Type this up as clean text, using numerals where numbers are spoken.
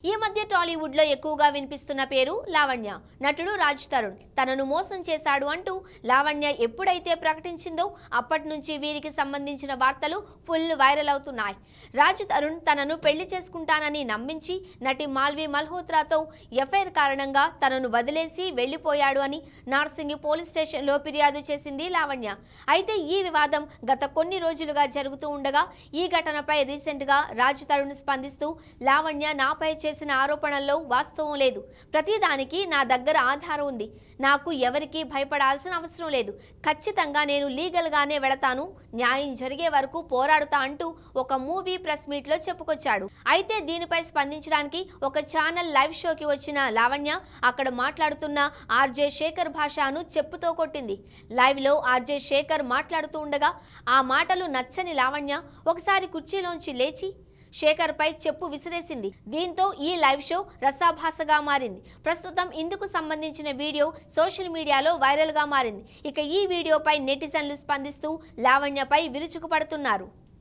ఈ మధ్య టాలీవుడ్ లో ఎక్కువగా వినిపిస్తున్న పేరు లావణ్య. నటుడు రాజ్ తరుణ్ తనను మోసం చేశాడు అంటూ లావణ్య ఎప్పుడైతే ప్రకటించిందో అప్పటి నుంచి వీరికి సంబంధించిన వార్తలు ఫుల్ వైరల్ అవుతున్నాయి. రాజ్ తరుణ్ తనను పెళ్లి చేసుకుంటానని నమ్మించి నటి మాల్వి మల్హోత్రాతో ఎఫ్ఐఆర్ కారణంగా తనను వదిలేసి వెళ్లిపోయాడు అని నార్సింగి పోలీస్ స్టేషన్లో ఫిర్యాదు చేసింది లావణ్య. అయితే ఈ వివాదం గత కొన్ని రోజులుగా జరుగుతూ ఉండగా ఈ ఘటనపై రీసెంట్ గా రాజ్ తరుణ్ స్పందిస్తూ లావణ్య నాపై చేసిన ఆరోపణల్లో వాస్తవం లేదు. ప్రతిదానికి నా దగ్గర ఆధారం ఉంది. నాకు ఎవరికీ భయపడాల్సిన అవసరం లేదు. ఖచ్చితంగా నేను లీగల్ గానే వెళతాను. న్యాయం జరిగే వరకు పోరాడుతా అంటూ ఒక మూవీ ప్రెస్ మీట్ లో చెప్పుకొచ్చాడు. అయితే దీనిపై స్పందించడానికి ఒక ఛానల్ లైవ్ షోకి వచ్చిన లావణ్య అక్కడ మాట్లాడుతున్న ఆర్జే శేఖర్ భాషను చెప్పుతో కొట్టింది. లైవ్ లో ఆర్జే శేఖర్ మాట్లాడుతూ ఉండగా ఆ మాటలు నచ్చని లావణ్య ఒకసారి కుర్చీలోంచి లేచి శేఖర్ పై చెప్పు విసిరేసింది. దీంతో ఈ లైవ్ షో రసాభాసగా మారింది. ప్రస్తుతం ఇందుకు సంబంధించిన వీడియో సోషల్ మీడియాలో వైరల్ గా మారింది. ఇక ఈ వీడియోపై నెటిజన్లు స్పందిస్తూ లావణ్యపై విరుచుకుపడుతున్నారు.